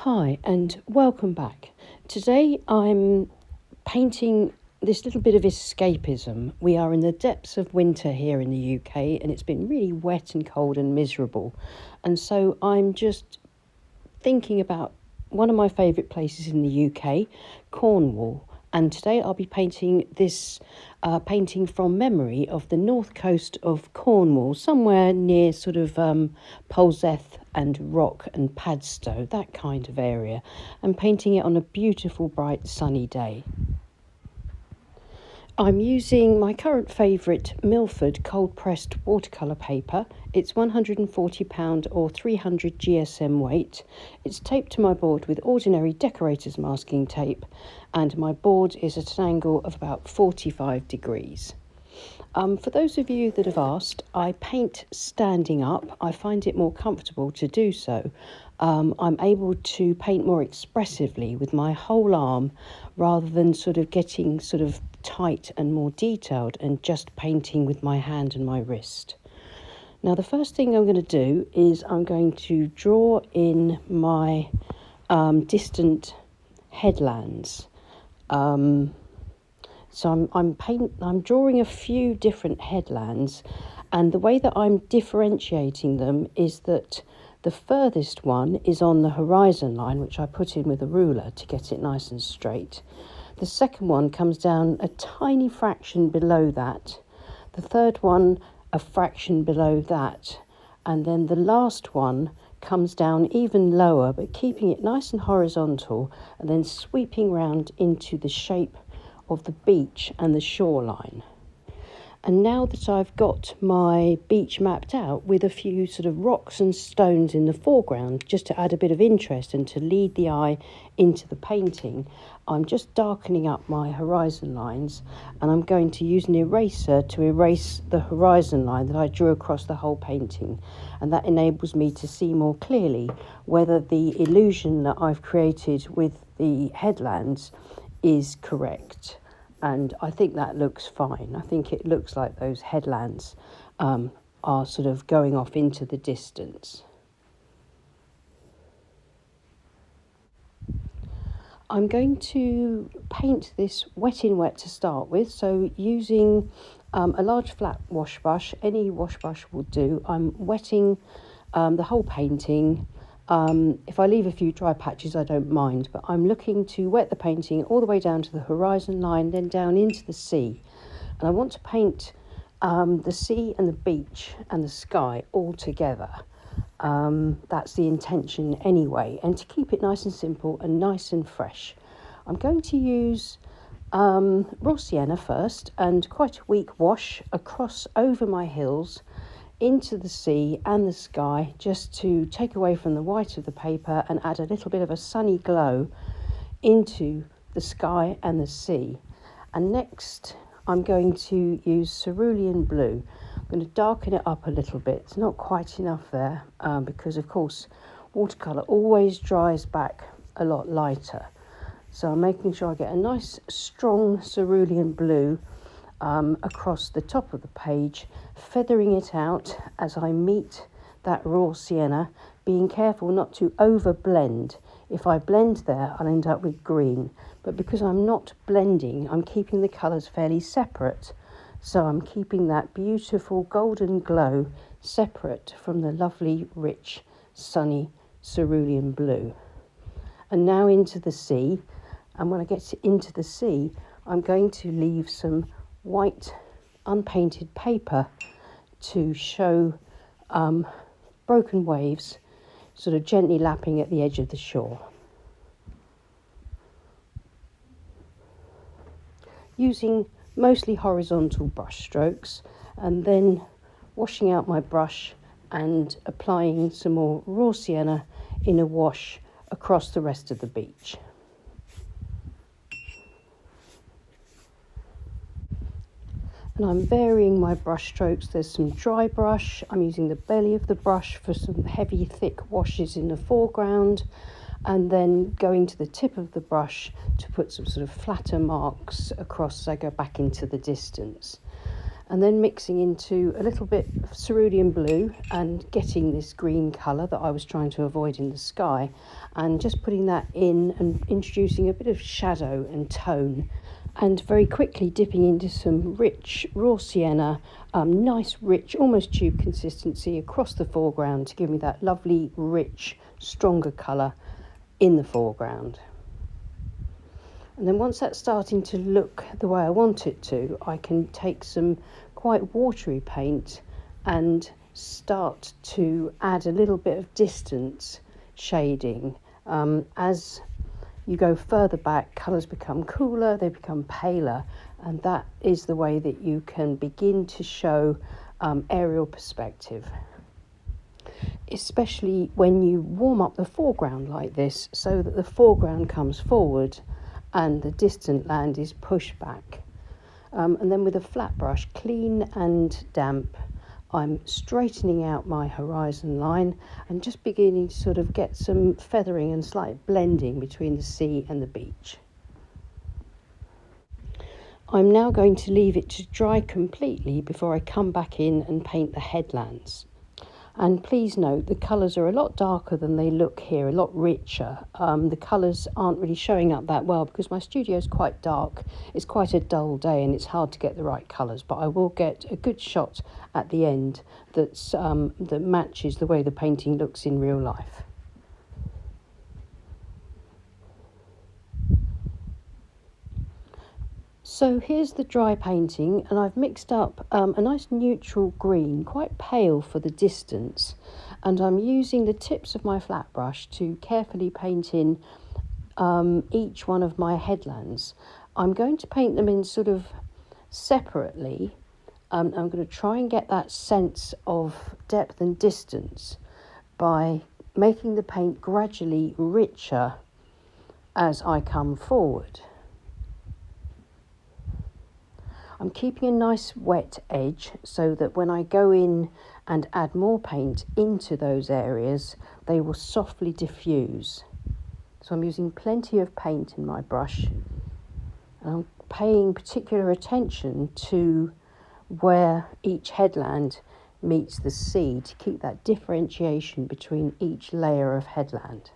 Hi and welcome back. Today I'm painting this little bit of escapism. We are in the depths of winter here in the UK and it's been really wet and cold and miserable. And so I'm just thinking about one of my favourite places in the UK, Cornwall. And today I'll be painting this painting from memory of the north coast of Cornwall, somewhere near sort of Polzeth and Rock and Padstow, that kind of area, and painting it on a beautiful, bright, sunny day. I'm using my current favourite Millford cold pressed watercolour paper. It's £140 or 300 GSM weight. It's taped to my board with ordinary decorator's masking tape, and my board is at an angle of about 45 degrees. For those of you that have asked, I paint standing up. I find it more comfortable to do so. I'm able to paint more expressively with my whole arm rather than sort of getting sort of tight and more detailed and just painting with my hand and my wrist. Now the first thing I'm going to do is I'm going to draw in my distant headlands. So I'm drawing a few different headlands, and the way that I'm differentiating them is that the furthest one is on the horizon line, which I put in with a ruler to get it nice and straight. The second one comes down a tiny fraction below that. The third one a fraction below that. And then the last one comes down even lower, but keeping it nice and horizontal, and then sweeping round into the shape of the beach and the shoreline. And now that I've got my beach mapped out with a few sort of rocks and stones in the foreground, just to add a bit of interest and to lead the eye into the painting, I'm just darkening up my horizon lines, and I'm going to use an eraser to erase the horizon line that I drew across the whole painting. And that enables me to see more clearly whether the illusion that I've created with the headlands is correct. And I think that looks fine. I think it looks like those headlands are sort of going off into the distance. I'm going to paint this wet in wet to start with. So using a large flat wash brush, any wash brush will do. I'm wetting the whole painting. If I leave a few dry patches, I don't mind, but I'm looking to wet the painting all the way down to the horizon line, then down into the sea. And I want to paint the sea and the beach and the sky all together. That's the intention anyway, and to keep it nice and simple and nice and fresh. I'm going to use raw sienna first, and quite a weak wash across over my hills into the sea and the sky, just to take away from the white of the paper and add a little bit of a sunny glow into the sky and the sea. And next I'm going to use cerulean blue. I'm going to darken it up a little bit. It's not quite enough there because of course watercolour always dries back a lot lighter. So I'm making sure I get a nice strong cerulean blue across the top of the page, feathering it out as I meet that raw sienna, being careful not to over blend. If I blend there, I'll end up with green, but because I'm not blending, I'm keeping the colours fairly separate, so I'm keeping that beautiful golden glow separate from the lovely rich sunny cerulean blue. And now into the sea, and when I get into the sea, I'm going to leave some white unpainted paper to show broken waves sort of gently lapping at the edge of the shore. Using mostly horizontal brush strokes, and then washing out my brush and applying some more raw sienna in a wash across the rest of the beach. And I'm varying my brush strokes. There's some dry brush. I'm using the belly of the brush for some heavy, thick washes in the foreground, and then going to the tip of the brush to put some sort of flatter marks across as I go back into the distance. and then mixing into a little bit of cerulean blue and getting this green colour that I was trying to avoid in the sky, and just putting that in and introducing a bit of shadow and tone, and very quickly dipping into some rich raw sienna, nice rich almost tube consistency across the foreground to give me that lovely rich stronger colour in the foreground. And then once that's starting to look the way I want it to, I can take some quite watery paint and start to add a little bit of distance shading. As you go further back, colours become cooler, they become paler, and that is the way that you can begin to show aerial perspective, especially when you warm up the foreground like this, so that the foreground comes forward and the distant land is pushed back. And then with a flat brush, clean and damp, I'm straightening out my horizon line and just beginning to sort of get some feathering and slight blending between the sea and the beach. I'm now going to leave it to dry completely before I come back in and paint the headlands. And please note, the colours are a lot darker than they look here, a lot richer. The colours aren't really showing up that well because my studio is quite dark. It's quite a dull day and it's hard to get the right colours, but I will get a good shot at the end that matches the way the painting looks in real life. So here's the dry painting, and I've mixed up a nice neutral green, quite pale for the distance, and I'm using the tips of my flat brush to carefully paint in each one of my headlands. I'm going to paint them in sort of separately. I'm going to try and get that sense of depth and distance by making the paint gradually richer as I come forward. I'm keeping a nice wet edge so that when I go in and add more paint into those areas, they will softly diffuse. So I'm using plenty of paint in my brush, and I'm paying particular attention to where each headland meets the sea to keep that differentiation between each layer of headland.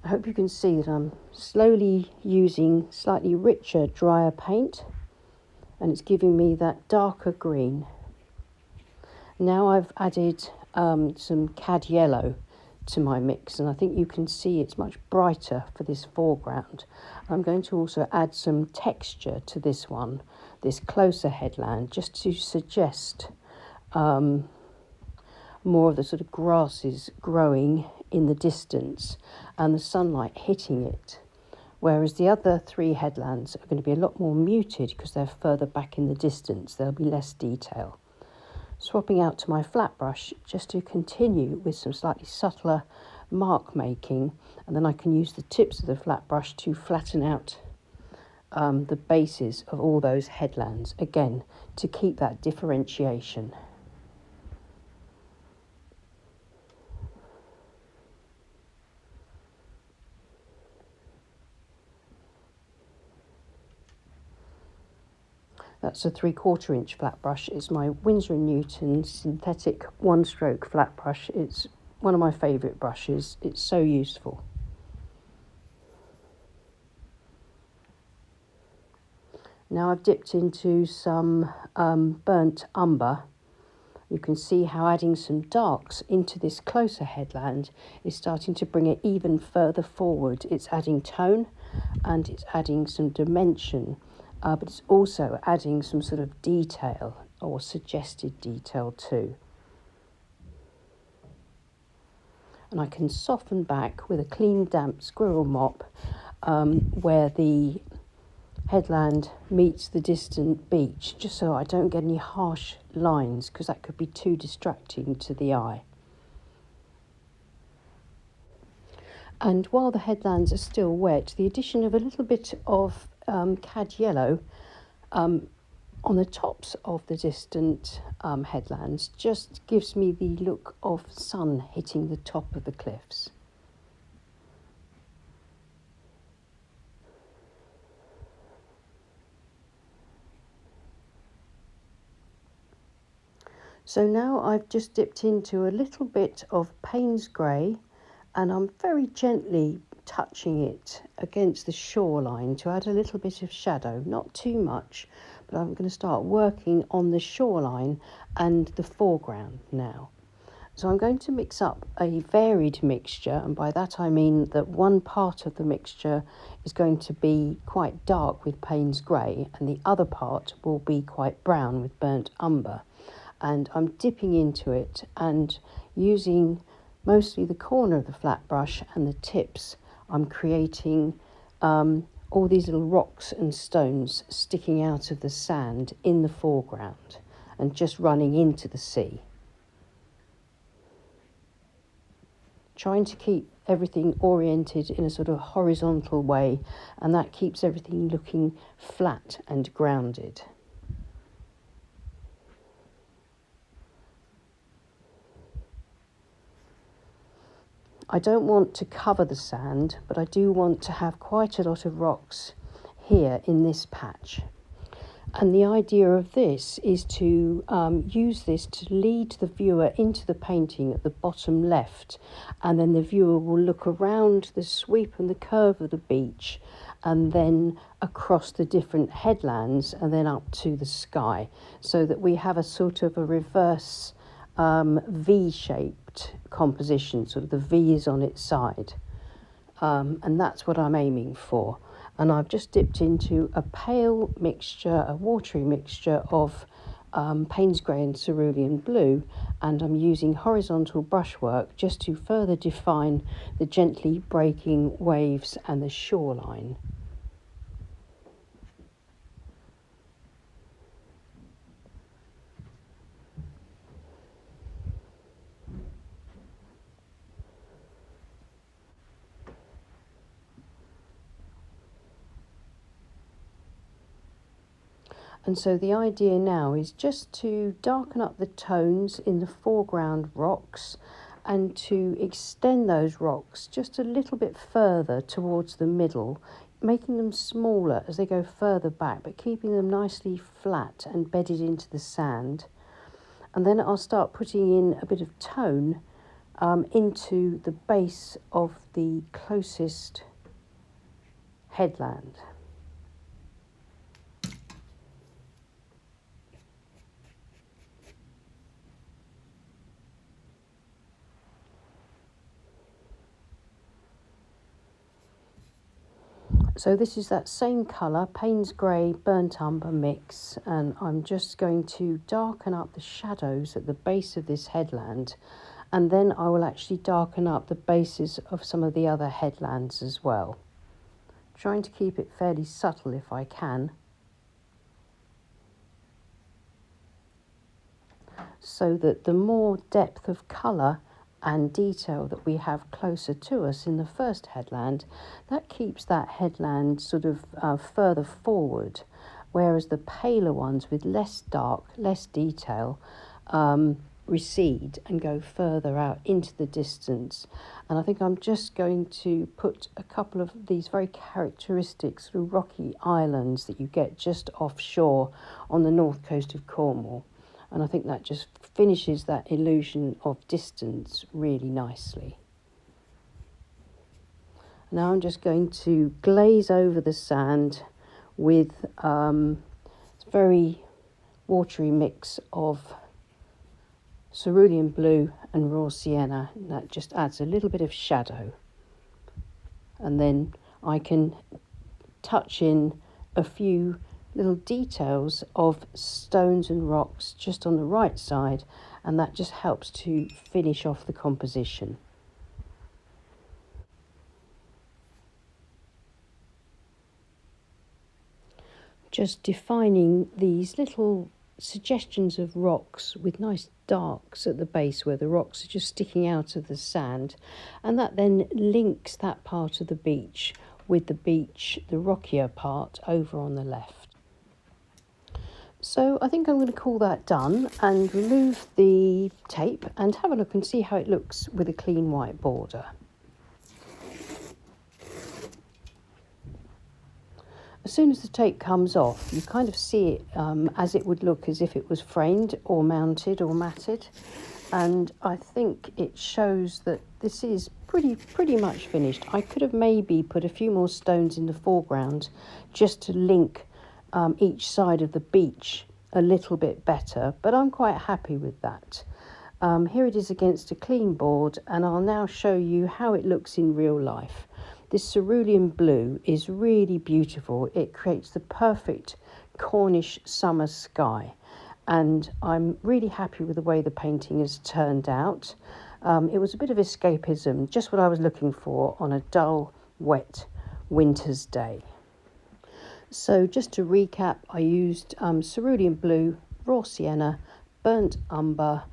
I hope you can see that I'm slowly using slightly richer, drier paint, and it's giving me that darker green. Now I've added some cad yellow to my mix, and I think you can see it's much brighter for this foreground. I'm going to also add some texture to this one, this closer headland, just to suggest more of the sort of grasses growing in the distance and the sunlight hitting it. Whereas the other three headlands are going to be a lot more muted because they're further back in the distance. There'll be less detail. Swapping out to my flat brush just to continue with some slightly subtler mark making, and then I can use the tips of the flat brush to flatten out the bases of all those headlands, again to keep that differentiation. That's a 3/4 inch flat brush. It's my Winsor & Newton synthetic one-stroke flat brush. It's one of my favourite brushes. It's so useful. Now I've dipped into some burnt umber. You can see how adding some darks into this closer headland is starting to bring it even further forward. It's adding tone and it's adding some dimension. But it's also adding some sort of detail or suggested detail too. And I can soften back with a clean damp squirrel mop where the headland meets the distant beach, just so I don't get any harsh lines, because that could be too distracting to the eye. And while the headlands are still wet, the addition of a little bit of cad yellow on the tops of the distant headlands just gives me the look of sun hitting the top of the cliffs. So now I've just dipped into a little bit of Paynes grey, and I'm very gently touching it against the shoreline to add a little bit of shadow, not too much, but I'm going to start working on the shoreline and the foreground now. So I'm going to mix up a varied mixture, and by that I mean that one part of the mixture is going to be quite dark with Paynes grey, and the other part will be quite brown with burnt umber. And I'm dipping into it and using mostly the corner of the flat brush and the tips. I'm creating all these little rocks and stones sticking out of the sand in the foreground and just running into the sea. Trying to keep everything oriented in a sort of horizontal way, and that keeps everything looking flat and grounded. I don't want to cover the sand, but I do want to have quite a lot of rocks here in this patch. And the idea of this is to use this to lead the viewer into the painting at the bottom left, and then the viewer will look around the sweep and the curve of the beach and then across the different headlands and then up to the sky, so that we have a sort of a reverse V-shaped composition, sort of the V is on its side, and that's what I'm aiming for. And I've just dipped into a pale mixture, a watery mixture of Paynes grey and cerulean blue, and I'm using horizontal brushwork just to further define the gently breaking waves and the shoreline. And so the idea now is just to darken up the tones in the foreground rocks and to extend those rocks just a little bit further towards the middle, making them smaller as they go further back, but keeping them nicely flat and bedded into the sand. And then I'll start putting in a bit of tone into the base of the closest headland. So this is that same colour, Paynes grey, burnt umber mix, and I'm just going to darken up the shadows at the base of this headland, and then I will actually darken up the bases of some of the other headlands as well. Trying to keep it fairly subtle if I can, so that the more depth of colour and detail that we have closer to us in the first headland, that keeps that headland sort of further forward, whereas the paler ones with less dark, less detail, recede and go further out into the distance. And I think I'm just going to put a couple of these very characteristic sort of rocky islands that you get just offshore on the north coast of Cornwall. And I think that just finishes that illusion of distance really nicely. Now I'm just going to glaze over the sand with a very watery mix of cerulean blue and raw sienna, and that just adds a little bit of shadow. And then I can touch in a few little details of stones and rocks just on the right side, and that just helps to finish off the composition. Just defining these little suggestions of rocks with nice darks at the base where the rocks are just sticking out of the sand, and that then links that part of the beach with the beach, the rockier part over on the left. So I think I'm going to call that done and remove the tape and have a look and see how it looks with a clean white border. As soon as the tape comes off, you kind of see it as it would look as if it was framed or mounted or matted. And I think it shows that this is pretty much finished. I could have maybe put a few more stones in the foreground just to link each side of the beach a little bit better, but I'm quite happy with that. Here it is against a clean board, and I'll now show you how it looks in real life. This cerulean blue is really beautiful. It creates the perfect Cornish summer sky, and I'm really happy with the way the painting has turned out. It was a bit of escapism, just what I was looking for on a dull, wet winter's day. So just to recap, I used cerulean blue, raw sienna, burnt umber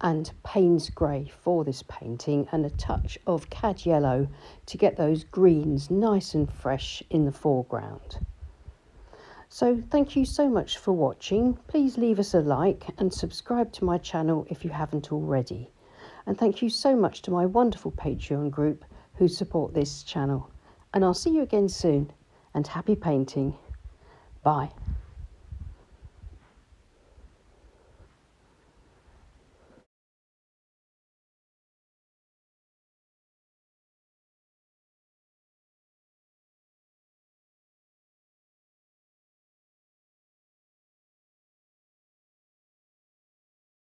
and paynes grey for this painting, and a touch of cad yellow to get those greens nice and fresh in the foreground. So thank you so much for watching. Please leave us a like and subscribe to my channel if you haven't already. And thank you so much to my wonderful Patreon group who support this channel. And I'll see you again soon, and happy painting. Bye.